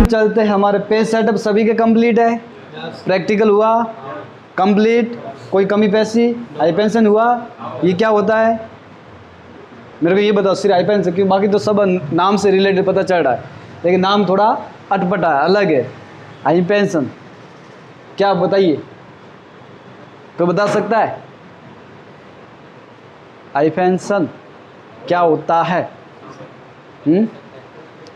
चलते हैं, हमारे पेज सेटअप सभी के कंप्लीट है, प्रैक्टिकल हुआ कंप्लीट, कोई कमी पेशी, हाई पेंशन हुआ। ये क्या होता है मेरे को ये बताओ, सिर्फ हाई पेंशन क्यों, बाकी तो सब नाम से रिलेटेड पता चल रहा है, लेकिन नाम थोड़ा अटपटा है, अलग है। हाई पेंशन क्या बताइए, कोई बता सकता है हाई पेंशन क्या होता है?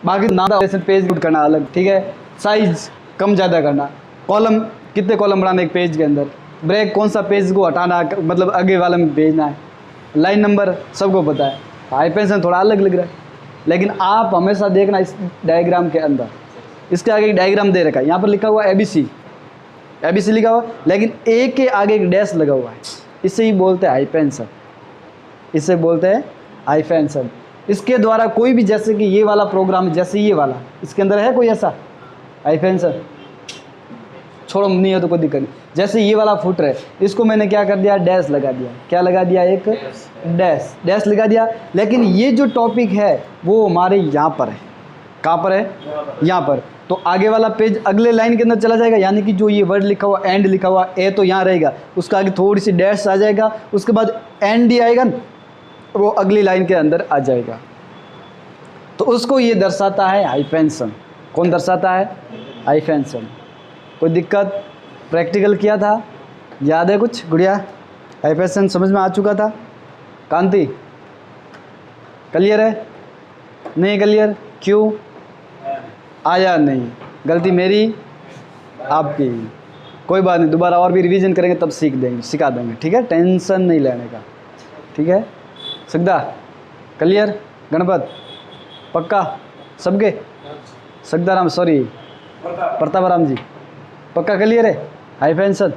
बाकी नाम पेज लूट करना अलग, ठीक है। साइज कम ज़्यादा करना, कॉलम कितने कॉलम बनाना एक पेज के अंदर, ब्रेक कौन सा पेज को हटाना, मतलब आगे वाले में भेजना है, लाइन नंबर सबको पता है। हाई पेंशन थोड़ा अलग लग रहा है, लेकिन आप हमेशा देखना इस डायग्राम के अंदर, इसके आगे एक डायग्राम दे रखा है, यहाँ पर लिखा हुआ ABC, ABC लिखा हुआ, लेकिन ए के आगे एक डैश लगा हुआ है, इसे ही बोलते हैं हाई पेंशन, इसे बोलते हैं हाई पेंशन। इसके द्वारा कोई भी, जैसे कि ये वाला प्रोग्राम, जैसे ये वाला, इसके अंदर है कोई ऐसा हाई पेंशन, छोड़ो नहीं है तो कोई दिक्कत नहीं। जैसे ये वाला फुटर है, इसको मैंने क्या कर दिया, डैश लगा दिया, क्या लगा दिया, एक डैश लगा दिया। लेकिन ये जो टॉपिक है वो हमारे यहाँ पर है, कहाँ पर है, यहाँ पर। तो आगे वाला पेज अगले लाइन के अंदर चला जाएगा, यानी कि जो ये वर्ड लिखा हुआ एंड लिखा हुआ ए तो यहाँ रहेगा, उसका आगे थोड़ी सी डैश आ जाएगा, उसके बाद एंड डी आएगा, वो अगली लाइन के अंदर आ जाएगा। तो उसको ये दर्शाता है हाई पेंशन। कौन दर्शाता है? High pension. कोई दिक्कत? प्रैक्टिकल किया था, याद है कुछ गुड़िया? हाई पेंशन समझ में आ चुका था? कांति क्लियर है? नहीं क्लियर? क्यों आया नहीं? गलती मेरी आपकी, कोई बात नहीं, दोबारा और भी रिवीजन करेंगे तब सीख देंगे, सिखा देंगे, ठीक है, टेंशन नहीं लेने का, ठीक है। सगदा क्लियर? गणपत पक्का सबके? सगदाराम सॉरी प्रतापराम जी पक्का क्लियर है? हाई पेंशन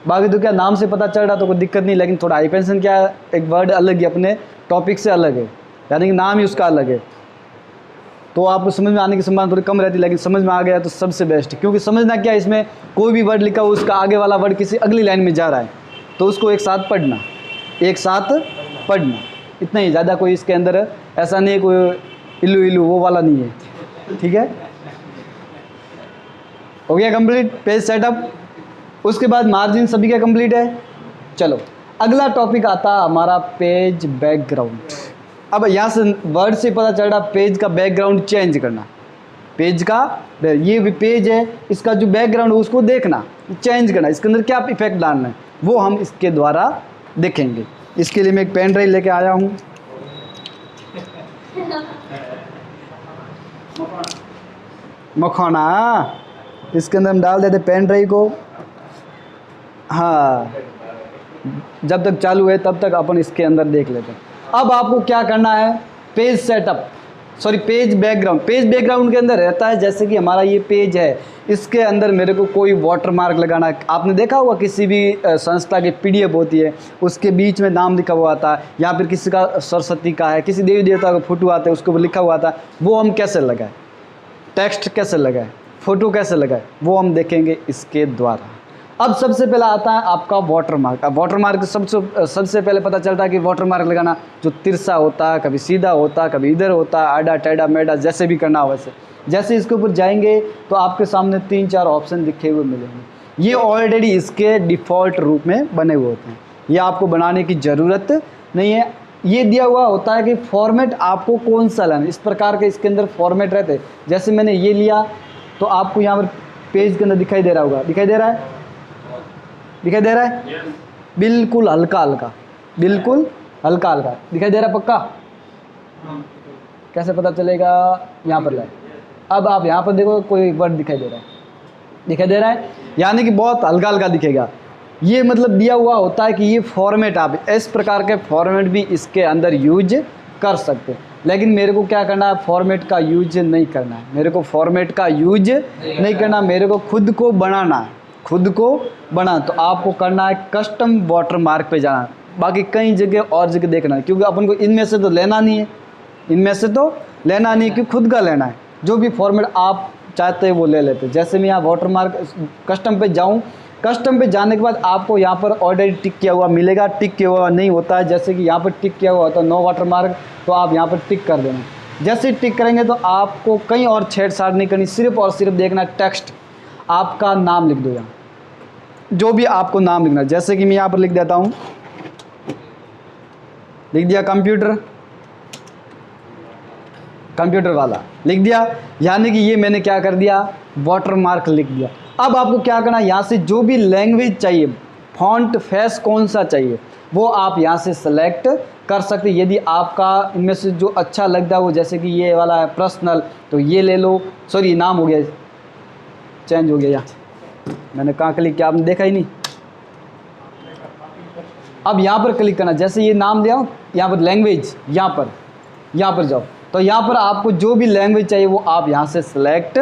बाकी तो क्या नाम से पता चल रहा तो कोई दिक्कत नहीं, लेकिन थोड़ा हाई पेंशन क्या है, एक वर्ड अलग है, अपने टॉपिक से अलग है, यानी कि नाम ही उसका अलग है, तो आपको समझ में आने की संभावना थोड़ी कम रहती है, लेकिन समझ में आ गया तो सबसे बेस्ट। क्योंकि समझना क्या है, इसमें कोई भी वर्ड लिखा हो उसका आगे वाला वर्ड किसी अगली लाइन में जा रहा है, तो उसको एक साथ पढ़ना, एक साथ पढ़ना, इतना ही, ज़्यादा कोई इसके अंदर ऐसा नहीं है, कोई इल्लू इल्लू वो वाला नहीं है, ठीक है। हो गया कंप्लीट पेज सेटअप। उसके बाद मार्जिन सभी का कंप्लीट है। चलो अगला टॉपिक आता है हमारा पेज बैकग्राउंड। अब यहाँ से वर्ड से पता चल रहा पेज का बैकग्राउंड चेंज करना, पेज का ये भी पेज है, इसका जो बैकग्राउंड है उसको देखना, चेंज करना, इसके अंदर क्या इफेक्ट डालना है वो हम इसके द्वारा देखेंगे। इसके लिए मैं एक पेन ड्राइव लेके आया हूँ, मखाना, इसके अंदर हम डाल देते पेन ड्राइव को। हाँ जब तक चालू है तब तक अपन इसके अंदर देख लेते हैं। अब आपको क्या करना है, page setup, sorry page background. Page background के अंदर रहता है, जैसे कि हमारा ये पेज है, इसके अंदर मेरे को कोई वाटर मार्क लगाना है। आपने देखा होगा किसी भी संस्था की PDF होती है, उसके बीच में नाम लिखा हुआ आता है, या फिर किसी का सरस्वती का है, किसी देवी देवता का फोटो आता है, उसके ऊपर लिखा हुआ आता है, वो हम कैसे लगाए, टेक्स्ट कैसे लगाए, फ़ोटो कैसे लगाए, वो हम देखेंगे इसके द्वारा। अब सबसे पहला आता है आपका वाटर मार्क। अब वाटर मार्क सबसे पहले पता चलता है कि वाटर मार्क लगाना जो तिरछा होता है, कभी सीधा होता है, कभी इधर होता है, आड़ा टेढ़ा मेढ़ा, जैसे भी करना हो वैसे। जैसे इसके ऊपर जाएंगे तो आपके सामने 3-4 ऑप्शन दिखे हुए मिलेंगे। ये ऑलरेडी इसके डिफ़ॉल्ट रूप में बने हुए होते हैं, ये आपको बनाने की ज़रूरत नहीं है। ये दिया हुआ होता है कि फॉर्मेट आपको कौन सा लेना है, इस प्रकार के इसके अंदर फॉर्मेट रहते हैं। जैसे मैंने ये लिया तो आपको यहाँ पर पेज के अंदर दिखाई दे रहा होगा, दिखाई दे रहा है, दिखाई दे रहा है, बिल्कुल हल्का हल्का, बिल्कुल हल्का हल्का दिखाई दे रहा है, पक्का? कैसे पता चलेगा, यहाँ पर लाए, अब आप यहाँ पर देखो कोई वर्ड दिखाई दे रहा है, दिखाई दे रहा है, यानी कि बहुत हल्का हल्का दिखेगा। ये मतलब दिया हुआ होता है कि ये फॉर्मेट, आप इस प्रकार के फॉर्मेट भी इसके अंदर यूज कर सकते हैं। लेकिन मेरे को क्या करना है, फॉर्मेट का यूज नहीं करना है, मेरे को फॉर्मेट का यूज नहीं करना, मेरे को खुद को बनाना है, खुद को बना। तो आपको करना है कस्टम वाटर मार्क पे जाना है, बाकी कई जगह और जगह देखना है, क्योंकि अपन को इनमें से तो लेना नहीं है, इनमें से तो लेना नहीं है, क्योंकि खुद का लेना है। जो भी फॉर्मेट आप चाहते हैं वो ले लेते हैं। जैसे मैं यहाँ वाटर मार्क कस्टम पे जाऊँ, कस्टम पे जाने के बाद आपको यहाँ पर ऑलरेडी टिक किया हुआ मिलेगा, टिक किया हुआ नहीं होता है। जैसे कि यहाँ पर टिक किया हुआ होता है नो वाटर मार्क, तो आप यहाँ पर टिक कर देना। जैसे टिक करेंगे तो आपको कहीं और छेड़छाड़ नहीं करनी, सिर्फ और सिर्फ देखना टेक्स्ट, आपका नाम लिख दो यहाँ, जो भी आपको नाम लिखना। जैसे कि मैं यहाँ पर लिख देता हूँ, लिख दिया कंप्यूटर, कंप्यूटर वाला लिख दिया, यानी कि ये मैंने क्या कर दिया, वाटरमार्क लिख दिया। अब आपको क्या करना, यहाँ से जो भी लैंग्वेज चाहिए, फॉन्ट फेस कौन सा चाहिए वो आप यहाँ से सेलेक्ट कर सकते। यदि आपका इनमें से जो अच्छा लगता है वो, जैसे कि ये वाला है पर्सनल, तो ये ले लो। सॉरी नाम हो गया, चेंज हो गया, यहाँ मैंने कहाँ क्लिक किया आपने देखा ही नहीं। अब यहाँ पर क्लिक करना, जैसे ये नाम दिया, यहाँ पर लैंग्वेज, यहाँ पर जाओ, तो यहाँ पर आपको जो भी लैंग्वेज चाहिए वो आप यहाँ से सिलेक्ट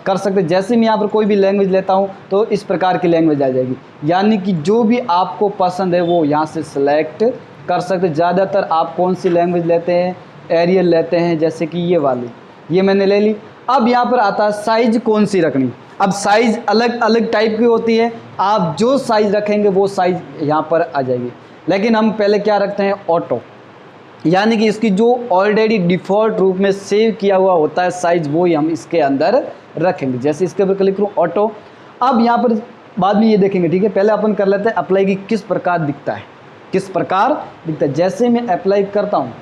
कर सकते हैं। जैसे मैं यहाँ पर कोई भी लैंग्वेज लेता हूँ तो इस प्रकार की लैंग्वेज आ जाएगी, यानी कि जो भी आपको पसंद है वो यहाँ से सिलेक्ट कर सकते हैं। ज़्यादातर आप कौन सी लैंग्वेज लेते हैं, एरियल लेते हैं, जैसे कि ये वाली, ये मैंने ले ली। अब यहाँ पर आता है साइज कौन सी रखनी। अब साइज़ अलग अलग टाइप की होती है, आप जो साइज़ रखेंगे वो साइज़ यहाँ पर आ जाएगी। लेकिन हम पहले क्या रखते हैं, ऑटो, यानी कि इसकी जो ऑलरेडी डिफ़ॉल्ट रूप में सेव किया हुआ होता है साइज़, वो ही हम इसके अंदर रखेंगे। जैसे इसके ऊपर क्लिक करूँ ऑटो, अब यहाँ पर बाद में ये देखेंगे, ठीक है। पहले अपन कर लेते हैं अप्लाई की किस प्रकार दिखता है, किस प्रकार दिखता है। जैसे मैं अप्लाई करता हूँ,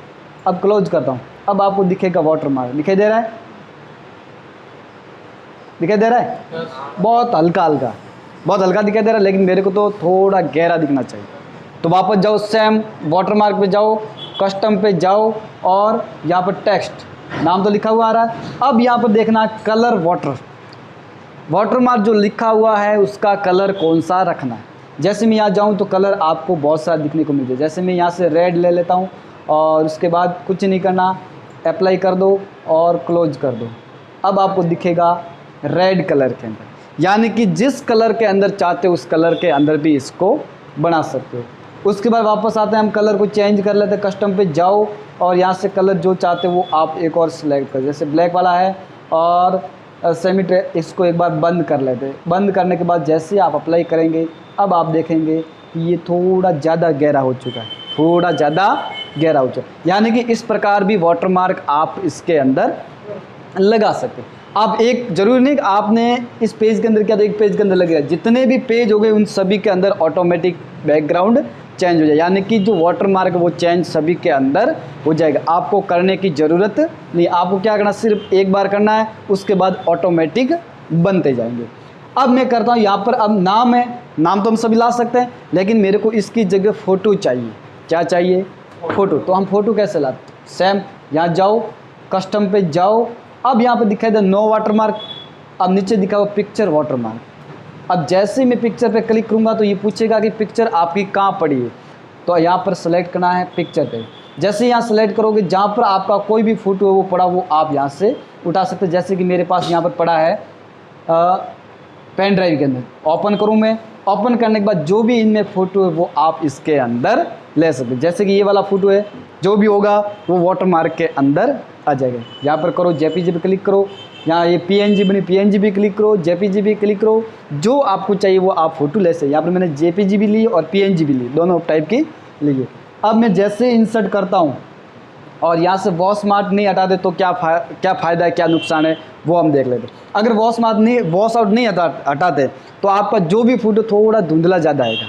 अब क्लोज करता हूँ, अब आपको दिखेगा वाटरमार्क, दिखाई दे रहा है, दिखाई दे रहा है, बहुत हल्का हल्का, बहुत हल्का दिखाई दे रहा है, लेकिन मेरे को तो थोड़ा गहरा दिखना चाहिए। तो वापस जाओ, सेम वाटरमार्क पे जाओ, कस्टम पे जाओ, और यहाँ पर टेक्स्ट, नाम तो लिखा हुआ आ रहा है। अब यहाँ पर देखना कलर, वाटरमार्क जो लिखा हुआ है उसका कलर कौन सा रखना है। जैसे मैं यहाँ जाऊँ तो कलर आपको बहुत सारा दिखने को मिल जाए। जैसे मैं यहाँ से रेड ले लेता हूँ, और उसके बाद कुछ नहीं करना, अप्लाई कर दो और क्लोज कर दो। अब आपको दिखेगा रेड कलर के अंदर, यानी कि जिस कलर के अंदर चाहते हो उस कलर के अंदर भी इसको बना सकते हो। उसके बाद वापस आते हैं, हम कलर को चेंज कर लेते हैं, कस्टम पे जाओ और यहाँ से कलर जो चाहते हो वो आप एक और सिलेक्ट कर, जैसे ब्लैक वाला है, और सेमी इसको एक बार बंद कर लेते हैं। बंद करने के बाद जैसे आप अप्लाई करेंगे, अब आप देखेंगे कि ये थोड़ा ज़्यादा गहरा हो चुका है, थोड़ा ज़्यादा गहरा हो चुका है। यानी कि इस प्रकार भी वाटरमार्क आप इसके अंदर लगा सकते हैं। आप एक जरूरी नहीं कि आपने इस पेज के अंदर क्या, तो एक पेज के अंदर लगेगा, जितने भी पेज हो गए उन सभी के अंदर ऑटोमेटिक बैकग्राउंड चेंज हो जाए, यानी कि जो वाटरमार्क वो चेंज सभी के अंदर हो जाएगा। आपको करने की ज़रूरत नहीं, आपको क्या करना, सिर्फ एक बार करना है, उसके बाद ऑटोमेटिक बनते जाएंगे। अब मैं करता हूँ यहाँ पर, अब नाम है, नाम तो हम सभी ला सकते हैं, लेकिन मेरे को इसकी जगह फ़ोटो चाहिए। क्या चाहिए, फ़ोटो। तो हम फ़ोटो कैसे लाते, सेम यहाँ जाओ, कस्टम पे जाओ, अब यहाँ पर दिखाई दे नो वाटरमार्क, अब नीचे दिखा हुआ पिक्चर वाटरमार्क। अब जैसे मैं पिक्चर पे क्लिक करूँगा तो ये पूछेगा कि पिक्चर आपकी कहाँ पड़ी है, तो यहाँ पर सेलेक्ट करना है पिक्चर पे। जैसे यहाँ सेलेक्ट करोगे, जहाँ पर आपका कोई भी फ़ोटो है वो पड़ा, वो आप यहाँ से उठा सकते हैं। जैसे कि मेरे पास यहाँ पर पड़ा है पेन ड्राइव के अंदर, ओपन करूँ मैं, ओपन करने के बाद जो भी इनमें फ़ोटो है वो आप इसके अंदर ले सकते हैं। जैसे कि ये वाला फ़ोटो है, जो भी होगा वो वाटरमार्क के अंदर आ जाएगा। यहाँ पर करो जेपीजी पे क्लिक करो, यहाँ ये पीएनजी बनी, पीएनजी भी क्लिक करो, जेपीजी भी क्लिक करो, जो आपको चाहिए वो आप फ़ोटो ले सकते। यहाँ पर मैंने जेपीजी भी ली और पीएनजी भी ली, दोनों टाइप की लीजिए। अब मैं जैसे इंसर्ट करता हूँ और यहाँ से वॉश मार्क नहीं हटाते तो क्या फ़ायदा है, क्या नुकसान है, वो हम देख लेते हैं। अगर वॉश आउट नहीं हटाते तो आपका जो भी फ़ोटो थोड़ा धुंधला ज़्यादा आएगा,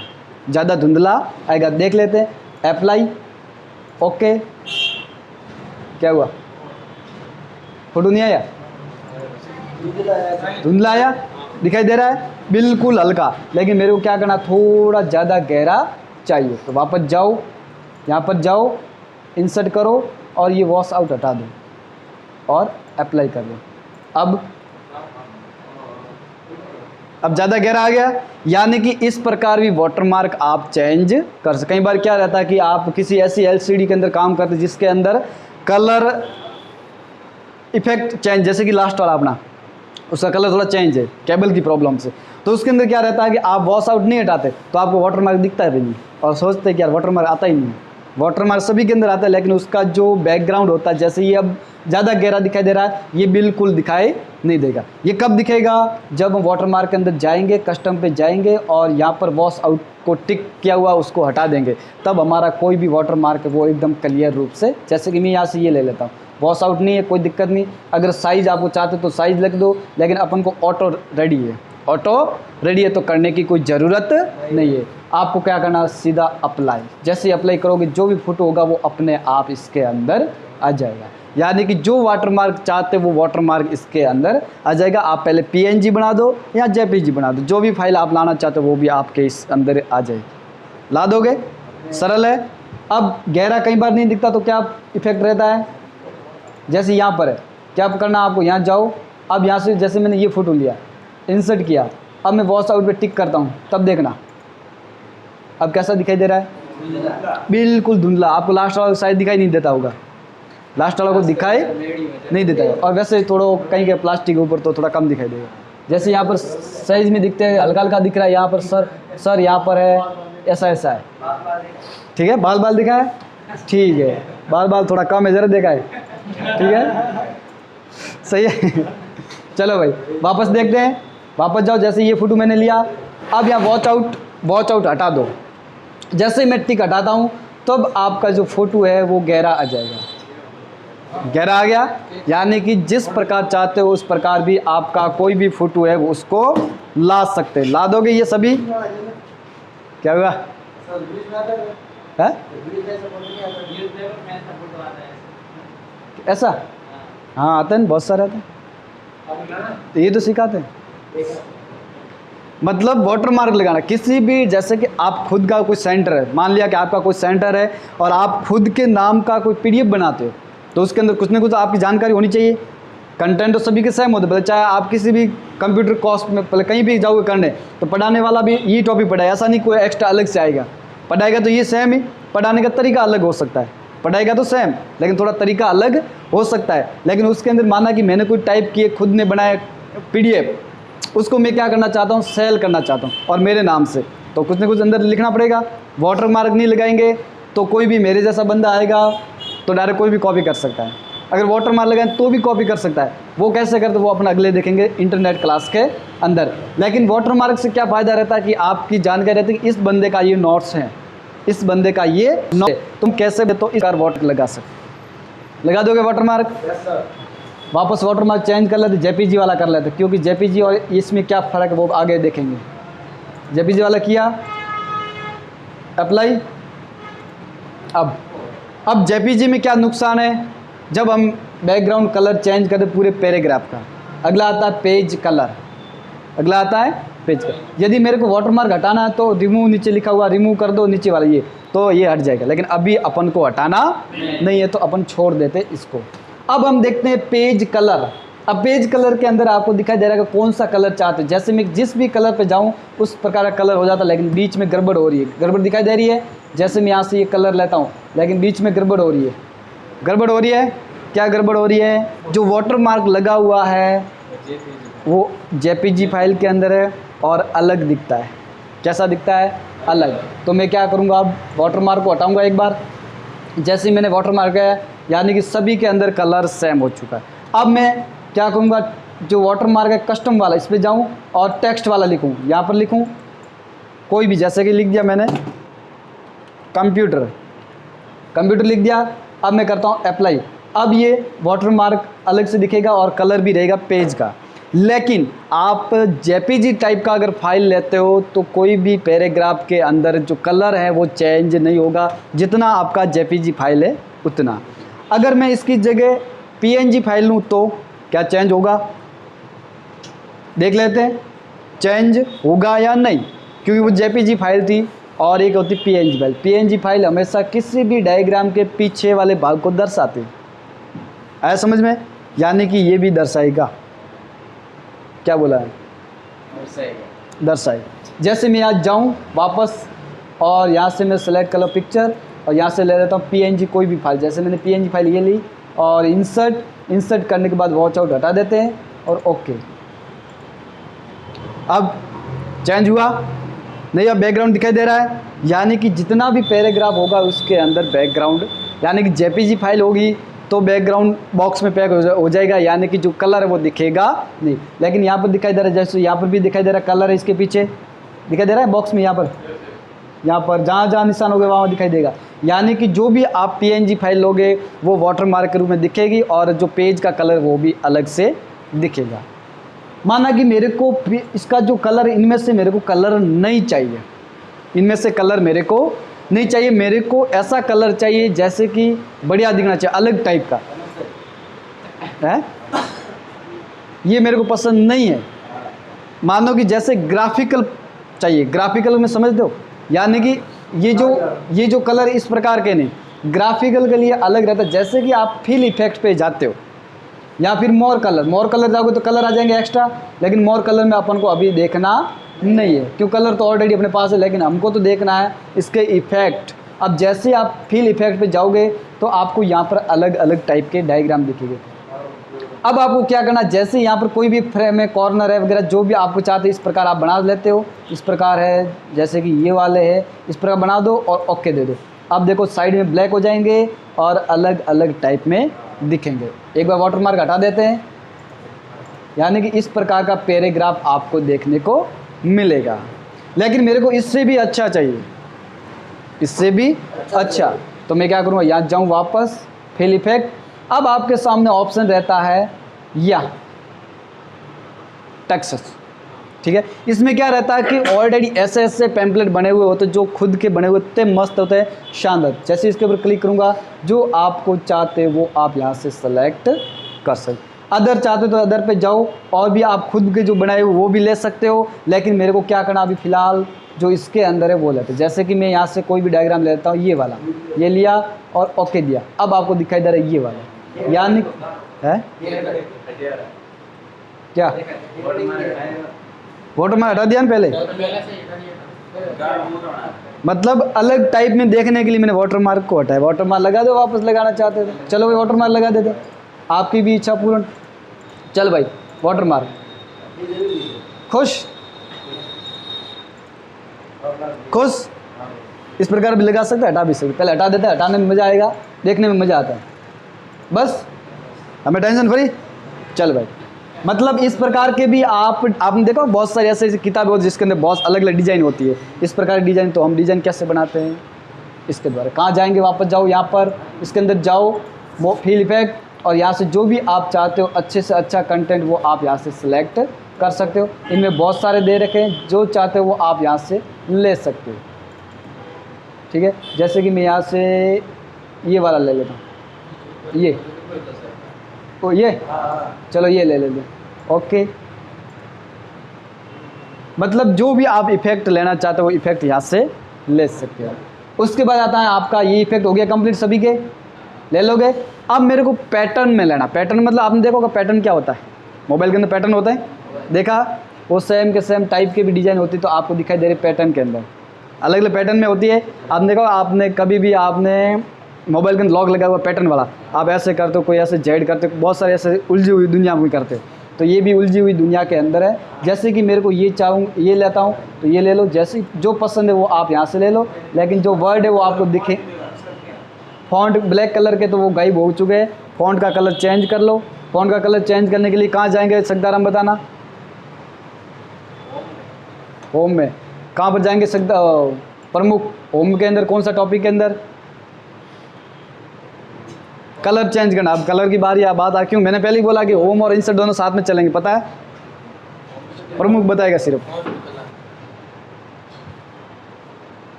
ज़्यादा धुंधला आएगा। देख लेते हैं, अप्लाई, ओके, क्या हुआ, फ़ोटो नहीं आया, धुंधला आया, दिखाई दे रहा है, बिल्कुल हल्का। लेकिन मेरे को क्या करना, थोड़ा ज़्यादा गहरा चाहिए। तो वापस जाओ, यहाँ पर जाओ, इंसर्ट करो और ये वॉश आउट हटा दो और अप्लाई कर दो। अब ज़्यादा गहरा आ गया, यानी कि इस प्रकार भी वाटरमार्क आप चेंज कर सकते। कई बार क्या रहता है कि आप किसी ऐसी एलसीडी के अंदर काम करते हैं जिसके अंदर कलर इफेक्ट चेंज, जैसे कि लास्ट वाला अपना, उसका कलर थोड़ा चेंज है केबल की प्रॉब्लम से, तो उसके अंदर क्या रहता है कि आप वॉश आउट नहीं हटाते तो आपको वाटरमार्क दिखता है भी नहीं, और सोचते हैं कि यार वाटरमार्क आता ही नहीं है। वाटरमार्क सभी के अंदर आता है, लेकिन उसका जो बैकग्राउंड होता है, जैसे ये अब ज़्यादा गहरा दिखाई दे रहा है, ये बिल्कुल दिखाई नहीं देगा। ये कब दिखेगा, जब हम वाटरमार्क के अंदर जाएंगे, कस्टम पे जाएंगे और यहाँ पर वॉश आउट को टिक किया हुआ उसको हटा देंगे, तब हमारा कोई भी वाटरमार्क है वो एकदम क्लियर रूप से, जैसे कि मैं यहाँ से ये ले लेता हूँ, वॉश आउट नहीं है, कोई दिक्कत नहीं। अगर साइज़ आपको चाहते तो साइज़ लिख दो, लेकिन अपन को ऑटो रेडी है, ऑटो रेडी है तो करने की कोई ज़रूरत नहीं है। आपको क्या करना है, सीधा अप्लाई। जैसे अप्लाई करोगे जो भी फ़ोटो होगा वो अपने आप इसके अंदर आ जाएगा। यानी कि जो वाटरमार्क चाहते वो वाटरमार्क इसके अंदर आ जाएगा। आप पहले PNG बना दो या JPG बना दो, जो भी फाइल आप लाना चाहते हो वो भी आपके इस अंदर आ जाएगी, ला दोगे, सरल है। अब गहरा कई बार नहीं दिखता तो क्या इफेक्ट रहता है, जैसे यहाँ पर है, क्या करना आपको, यहाँ जाओ। अब यहाँ से जैसे मैंने ये फ़ोटो लिया, इंसर्ट किया, अब मैं वॉश आउट पे टिक करता हूँ, तब देखना अब कैसा दिखाई दे रहा है, बिल्कुल धुंधला। आपको लास्ट वाला शायद दिखाई नहीं देता होगा, लास्ट वाला को दिखाई नहीं देता है। और वैसे थोड़ा कहीं के प्लास्टिक के ऊपर तो थोड़ा कम दिखाई देगा। जैसे यहाँ पर साइज में दिखते हैं, हल्का हल्का दिख रहा है, यहाँ पर सर यहाँ पर है, ऐसा ऐसा है, ठीक है। बाल दिखा है, ठीक है, बाल थोड़ा कम है, ज़रा देखा है, ठीक है, सही है। चलो भाई वापस देखते हैं, वापस जाओ। जैसे ये फ़ोटो मैंने लिया, अब यहाँ वॉच आउट हटा दो। जैसे मैं टिक हटाता हूँ तब आपका जो फ़ोटो है वो गहरा आ जाएगा, गहरा आ गया। यानी कि जिस प्रकार चाहते हो उस प्रकार भी आपका कोई भी फ़ोटो है वो उसको ला सकते हैं। ला दोगे ये सभी, क्या हुआ है? ऐसा हाँ आता है ना, बहुत सारे आते हैं, तो ये तो सिखाते हैं। मतलब वाटरमार्क लगाना किसी भी, जैसे कि आप खुद का कोई सेंटर है, मान लिया कि आपका कोई सेंटर है और आप खुद के नाम का कोई PDF बनाते हो, तो उसके अंदर कुछ ना कुछ आपकी जानकारी होनी चाहिए। कंटेंट तो सभी के सेम होते हैं, चाहे आप किसी भी कंप्यूटर कोर्स में पहले कहीं भी जाओगे करने, तो पढ़ाने वाला भी ये टॉपिक पढ़ाए, ऐसा नहीं कोई एक्स्ट्रा अलग से आएगा। पढ़ाएगा तो ये सेम ही, पढ़ाने का तरीका अलग हो सकता है, पढ़ाएगा तो सेम लेकिन थोड़ा तरीका अलग हो सकता है। लेकिन उसके अंदर माना कि मैंने कोई टाइप किए, खुद ने बनाया PDF, उसको मैं क्या करना चाहता हूँ, सेल करना चाहता हूँ और मेरे नाम से, तो कुछ ना कुछ अंदर लिखना पड़ेगा। वाटरमार्क नहीं लगाएंगे तो कोई भी मेरे जैसा बंदा आएगा तो डायरेक्ट कोई भी कॉपी कर सकता है। अगर वाटरमार्क लगाएं तो भी कॉपी कर सकता है। वो कैसे करते वो अपन अगले देखेंगे इंटरनेट क्लास के अंदर। लेकिन वाटरमार्क से क्या फ़ायदा रहता है कि आपकी जानकारी रहती है कि इस बंदे का ये नोट्स है, इस बंदे का ये नोट, तुम कैसे भी तो इस बार वाटर लगा सकते। लगा दोगे वाटरमार्क? वापस वाटरमार्क चेंज कर लेते, JPG वाला कर लेते, क्योंकि JPG और इसमें क्या फ़र्क है वो आगे देखेंगे। JPG वाला किया, अप्लाई। अब JPG में क्या नुकसान है, जब हम बैकग्राउंड कलर चेंज करते पूरे पैराग्राफ का, अगला आता है पेज कलर, अगला आता है पेज कलर। यदि मेरे को वाटरमार्क हटाना है तो रिमूव, नीचे लिखा हुआ रिमूव कर दो, नीचे वाला ये, तो ये हट जाएगा। लेकिन अभी अपन को हटाना नहीं है तो अपन छोड़ देते इसको। अब हम देखते हैं पेज कलर। अब पेज कलर के अंदर आपको दिखाई दे रहा है कि कौन सा कलर चाहते हैं। जैसे मैं जिस भी कलर पे जाऊं उस प्रकार का कलर हो जाता है, लेकिन बीच में गड़बड़ हो रही है, गड़बड़ दिखाई दे रही है। जैसे मैं यहाँ से ये कलर लेता हूँ लेकिन बीच में गड़बड़ हो रही है, गड़बड़ हो रही है। क्या गड़बड़ हो रही है? जो वाटरमार्क लगा हुआ है वो JPG फाइल के अंदर है और अलग दिखता है। कैसा दिखता है? अलग। तो मैं क्या करूँगा, अब वाटरमार्क को हटाऊँगा एक बार। जैसे मैंने वाटरमार्क है यानी कि सभी के अंदर कलर सेम हो चुका है। अब मैं क्या करूँगा, जो वाटरमार्क है कस्टम वाला, इस पर जाऊँ और टेक्स्ट वाला लिखूँ। यहाँ पर लिखूँ कोई भी, जैसे कि लिख दिया मैंने कंप्यूटर लिख दिया। अब मैं करता हूँ अप्लाई। अब ये वाटरमार्क अलग से दिखेगा और कलर भी रहेगा पेज का। लेकिन आप JPG टाइप का अगर फाइल लेते हो तो कोई भी पैराग्राफ के अंदर जो कलर है वो चेंज नहीं होगा, जितना आपका JPG फाइल है उतना। अगर मैं इसकी जगह PNG फाइल लूँ तो क्या चेंज होगा, देख लेते हैं चेंज होगा या नहीं। क्योंकि वो JPG फाइल थी और एक होती PNG फाइल। PNG फाइल हमेशा किसी भी डायग्राम के पीछे वाले भाग को दर्शाती है, आया समझ में? यानी कि ये भी दर्शाएगा। क्या बोला है? दर्शाएगा। जैसे मैं आज जाऊँ वापस और यहाँ से मैं सेलेक्ट कर लो पिक्चर और यहाँ से ले लेता हूँ PNG कोई भी फाइल। जैसे मैंने PNG फाइल ये ली और इंसर्ट करने के बाद वॉच आउट हटा देते हैं और ओके। अब चेंज हुआ नहीं? अब बैकग्राउंड दिखाई दे रहा है। यानी कि जितना भी पैराग्राफ होगा उसके अंदर बैकग्राउंड, यानी कि JPG फाइल होगी तो बैकग्राउंड बॉक्स में पैक हो जाएगा। यानी कि जो कलर है वो दिखेगा नहीं। लेकिन यहाँ पर दिखाई दे रहा है, जैसे यहाँ पर भी दिखाई दे रहा है कलर है, इसके पीछे दिखाई दे रहा है बॉक्स में, यहाँ पर जहाँ जहाँ निशान हो गए वहाँ दिखाई देगा। यानी कि जो भी आप PNG फाइल लोगे वो वाटरमार्क के रूप में दिखेगी और जो पेज का कलर वो भी अलग से दिखेगा। माना कि मेरे को इसका जो कलर, इनमें से मेरे को कलर नहीं चाहिए, इनमें से कलर मेरे को नहीं चाहिए, मेरे को ऐसा कलर चाहिए जैसे कि बढ़िया दिखना चाहिए, अलग टाइप का है, ये मेरे को पसंद नहीं है। मानो कि जैसे ग्राफिकल चाहिए, ग्राफिकल में समझ दो, यानी कि ये जो कलर इस प्रकार के नहीं, ग्राफिकल के लिए अलग रहता है। जैसे कि आप फिल इफेक्ट पे जाते हो या फिर मोर कलर जाओगे तो कलर आ जाएंगे एक्स्ट्रा, लेकिन मोर कलर में अपन को अभी देखना नहीं है, क्यों, कलर तो ऑलरेडी अपने पास है, लेकिन हमको तो देखना है इसके इफेक्ट। अब जैसे आप फिल इफेक्ट पे जाओगे तो आपको यहाँ पर अलग अलग टाइप के डायग्राम दिखेंगे। अब आपको क्या करना, जैसे यहाँ पर कोई भी फ्रेम है, कॉर्नर है वगैरह, जो भी आपको चाहते हैं इस प्रकार आप बना लेते हो। इस प्रकार है, जैसे कि ये वाले है, इस प्रकार बना दो और ओके दे दो। अब देखो साइड में ब्लैक हो जाएंगे और अलग अलग टाइप में दिखेंगे। एक बार वाटरमार्क हटा देते हैं, यानी कि इस प्रकार का पैराग्राफ आपको देखने को मिलेगा। लेकिन मेरे को इससे भी अच्छा चाहिए, इससे भी अच्छा, तो मैं क्या करूँगा, यहाँ जाऊँ वापस फिल इफेक्ट। अब आपके सामने ऑप्शन रहता है या टेक्स्ट, ठीक है। इसमें क्या रहता है कि ऑलरेडी ऐसे ऐसे पैम्पलेट बने हुए होते हैं जो खुद के बने हुए इतने मस्त होते हैं, शानदार। जैसे इसके ऊपर क्लिक करूंगा, जो आपको चाहते हैं वो आप यहाँ से सेलेक्ट कर सकते। अदर चाहते तो अदर पे जाओ और भी आप खुद के जो बनाए हुए वो भी ले सकते हो, लेकिन मेरे को क्या करना, अभी फ़िलहाल जो इसके अंदर है वो लेते हैं। जैसे कि मैं यहाँ से कोई भी डायग्राम ले लेता हूँ, ये वाला, ये लिया और ओके दिया। अब आपको दिखाई दे रहा है ये वाला, यानी है क्या, वाटरमार्क हटा दिया ना पहले, मतलब अलग टाइप में देखने के लिए मैंने वाटरमार्क को हटाया। वाटरमार्क लगा दो, वापस लगाना चाहते थे, चलो भाई वाटरमार्क लगा देते, आपकी भी इच्छा पूर्ण। चल भाई वाटरमार्क, खुश खुश, इस प्रकार भी लगा सकते, हटा भी सकते। पहले हटा देते हैं, हटाने में मज़ा आएगा, देखने में मज़ा आता है, बस हमें टेंशन फ्री। चल भाई, मतलब इस प्रकार के भी आपने देखो बहुत सारी ऐसे किताबें होती है जिसके अंदर बहुत अलग अलग डिज़ाइन होती है। इस प्रकार की डिज़ाइन, तो हम डिज़ाइन कैसे बनाते हैं, इसके द्वारा। कहाँ जाएंगे, वापस जाओ यहाँ पर, इसके अंदर जाओ, वो फिल इफेक्ट, और यहाँ से जो भी आप चाहते हो अच्छे से अच्छा कंटेंट वो आप यहाँ से सिलेक्ट कर सकते हो। इनमें बहुत सारे दे रखे हैं, जो चाहते हो वो आप यहाँ से ले सकते हो, ठीक है। जैसे कि मैं यहाँ से ये वाला ले लेता हूँ, ये तो ये, चलो ये ले लेते, ओके। मतलब जो भी आप इफेक्ट लेना चाहते हो वो इफेक्ट यहाँ से ले सकते हो। उसके बाद आता है आपका ये इफेक्ट हो गया कंप्लीट, सभी के ले लोगे। अब मेरे को पैटर्न में लेना, पैटर्न मतलब आपने देखोगे पैटर्न क्या होता है, मोबाइल के अंदर पैटर्न होता है, देखा, वो सेम के सेम टाइप के भी डिज़ाइन होती है, तो आपको दिखाई दे रही पैटर्न के अंदर अलग अलग पैटर्न में होती है। आपने देखो, आपने कभी भी आपने मोबाइल के अंदर लॉक लगा हुआ पैटर्न वाला, आप ऐसे करते हो, कोई ऐसे जेड करते हो, बहुत सारे ऐसे उलझी हुई दुनिया में करते हो, तो ये भी उलझी हुई दुनिया के अंदर है। जैसे कि मेरे को ये चाहूँ, ये लेता हूँ, तो ये ले लो, जैसे जो पसंद है वो आप यहाँ से ले लो, लेकिन जो वर्ड है वो आपको दिखे। फॉन्ट ब्लैक कलर के तो वो गायब हो चुके हैं, फॉन्ट का कलर चेंज कर लो। फॉन्ट का कलर चेंज करने के लिए कहाँ जाएंगे सकदाराम, बताना, होम में, कहाँ पर जाएंगे प्रमुख, होम के अंदर कौन सा टॉपिक के अंदर, कलर चेंज करना। अब कलर की बारी बात आ, क्यों मैंने पहले ही बोला कि होम और इंसर्ट दोनों साथ में चलेंगे, पता है, प्रमुख बताएगा सिर्फ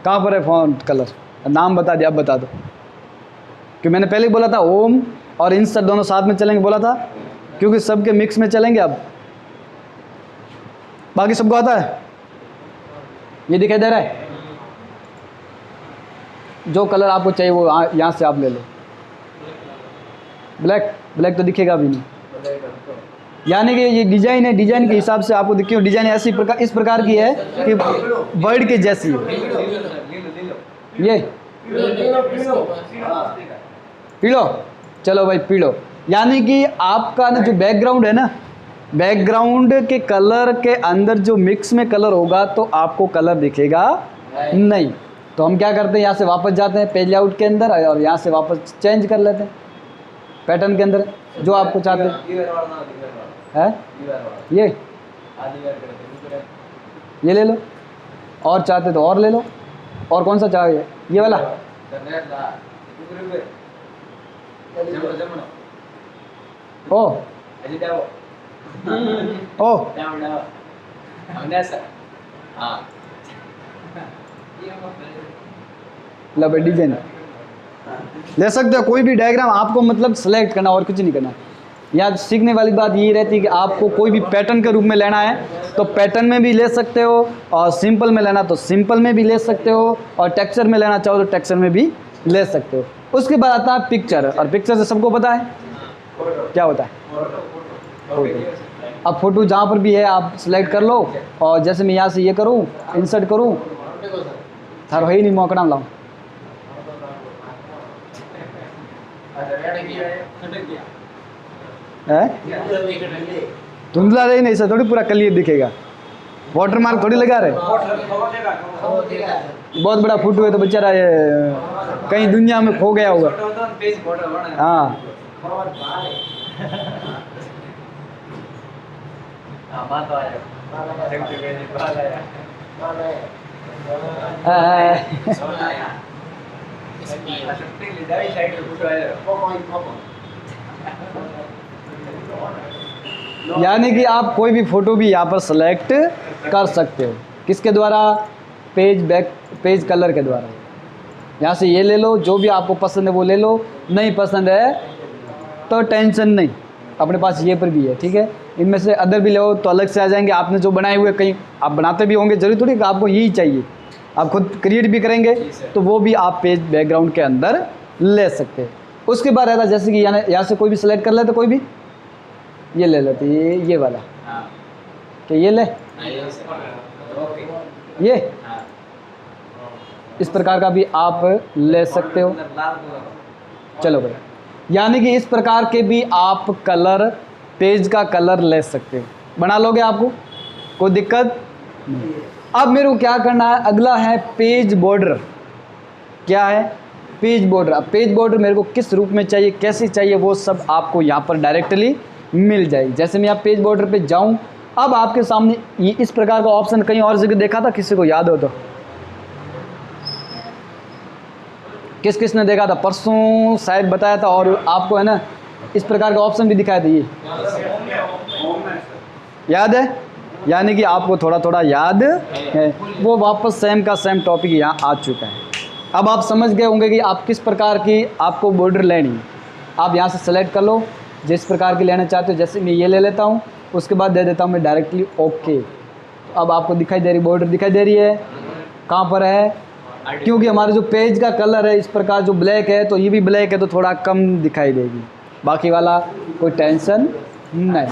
कहाँ पर है फॉन्ट कलर, नाम बता दिया, अब बता दो, क्योंकि मैंने पहले ही बोला था होम और इंसर्ट दोनों साथ में चलेंगे, बोला था, क्योंकि सबके मिक्स में चलेंगे। अब बाकी सबको आता है, ये दिखाई दे रहा है, जो कलर आपको चाहिए वो यहाँ से आप ले लो। ब्लैक तो दिखेगा भी नहीं, यानी कि ये डिजाइन है, डिजाइन के हिसाब से आपको देखिए, डिजाइन ऐसी प्रकार, इस प्रकार की है कि वर्ड के जैसी है। ये पीलो, चलो भाई पीलो, यानी कि आपका ना जो बैकग्राउंड है ना, बैकग्राउंड के कलर के अंदर जो मिक्स में कलर होगा तो आपको कलर दिखेगा नहीं। तो हम क्या करते हैं, यहाँ से वापस जाते हैं पेज लेआउट के अंदर और यहाँ से वापस चेंज कर लेते हैं पैटर्न के अंदर, जो आपको चाहते हैं। ये ले लो, और चाहते तो और ले लो, और कौन सा चाहिए, ये वाला, ओ ओ लब डिजाइन ले सकते हो, कोई भी डायग्राम आपको मतलब सेलेक्ट करना और कुछ नहीं करना। यहाँ सीखने वाली बात यही रहती है कि आपको कोई भी पैटर्न के रूप में लेना है तो पैटर्न में भी ले सकते हो, और सिंपल में लेना तो सिंपल में भी ले सकते हो, और टेक्सचर में लेना चाहो तो टेक्सचर में भी ले सकते हो। उसके बाद आता है पिक्चर, और पिक्चर से सबको पता है क्या होता है फोटो। अब फोटो जहाँ पर भी है आप सेलेक्ट कर लो, और जैसे मैं यहाँ से ये करूँ इंसर्ट करूँ थारो है ही नहीं मौका ना लाऊँ, धुंधला रही नहीं, सर थोड़ी पूरा क्लियर दिखेगा, वाटर मार्क थोड़ी लगा रहे। बहुत बड़ा फोटो है तो बेचारा ये कहीं दुनिया में खो गया होगा। हाँ यानी कि आप कोई भी फ़ोटो भी यहाँ पर सेलेक्ट कर सकते हो, किसके द्वारा, पेज कलर के द्वारा। यहाँ से ये ले लो, जो भी आपको पसंद है वो ले लो, नहीं पसंद है तो टेंशन नहीं, अपने पास ये पर भी है, ठीक है। इनमें से अदर भी लो तो अलग से आ जाएंगे, आपने जो बनाए हुए कहीं आप बनाते भी होंगे, जरूरी थोड़ी कि आपको यही चाहिए, आप खुद क्रिएट भी करेंगे तो वो भी आप पेज बैकग्राउंड के अंदर ले सकते हैं। उसके बाद रहता जैसे कि यहाँ से कोई भी सिलेक्ट कर लेते, कोई भी ये ले लेते, ये वाला कि ये ले ये इस प्रकार का भी आप ले सकते हो। चलो भाई, यानी कि इस प्रकार के भी आप कलर, पेज का कलर ले सकते हो, बना लोगे, आपको कोई दिक्कत नहीं। अब मेरे को क्या करना है, अगला है पेज बॉर्डर। क्या है पेज बॉर्डर। अब पेज बॉर्डर मेरे को किस रूप में चाहिए, कैसे चाहिए, वो सब आपको यहाँ पर डायरेक्टली मिल जाएगी। जैसे मैं यहाँ पेज बॉर्डर पे जाऊँ, अब आपके सामने ये इस प्रकार का ऑप्शन कहीं और जगह देखा था, किसी को याद हो तो, किस किस ने देखा था, परसों शायद बताया था, और आपको है ना इस प्रकार का ऑप्शन भी दिखाया था, ये याद है, यानी कि आपको थोड़ा थोड़ा याद है। वो वापस सेम का सेम टॉपिक यहाँ आ चुका है। अब आप समझ गए होंगे कि आप किस प्रकार की आपको बॉर्डर लेनी है। आप यहाँ से सेलेक्ट कर लो जिस प्रकार की लेना चाहते हो। जैसे मैं ये ले लेता हूँ, उसके बाद दे देता हूँ मैं डायरेक्टली ओके। अब आपको दिखाई दे रही, बॉर्डर दिखाई दे रही है, कहाँ पर है, क्योंकि हमारे जो पेज का कलर है इस प्रकार जो ब्लैक है, तो ये भी ब्लैक है तो थोड़ा कम दिखाई देगी, बाकी वाला कोई टेंशन नहीं।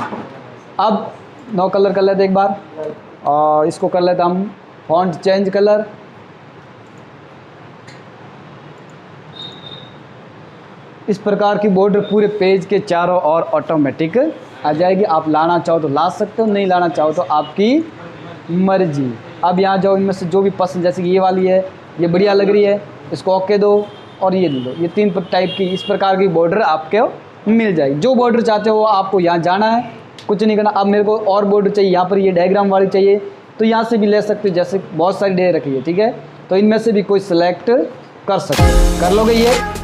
अब नो कलर कर लेते एक बार, और इसको कर लेते हम फॉन्ट चेंज कलर। इस प्रकार की बॉर्डर पूरे पेज के चारों ओर ऑटोमेटिक आ जाएगी। आप लाना चाहो तो ला सकते हो, नहीं लाना चाहो तो आपकी मर्जी। अब यहाँ जाओ, इनमें से जो भी पसंद, जैसे कि ये वाली है, ये बढ़िया लग रही है, इसको ओके दो, और ये ले लो। ये 3 टाइप की इस प्रकार की बॉर्डर आपको मिल जाएगी। जो बॉर्डर चाहते हो आपको यहाँ जाना है, कुछ नहीं करना। अब मेरे को और बॉर्डर चाहिए, यहाँ पर ये डायग्राम वाली चाहिए तो यहाँ से भी ले सकते हो, जैसे बहुत सारी डे रखी है, ठीक है। तो इनमें से भी कोई सिलेक्ट कर सकते हो, कर लोगे ये।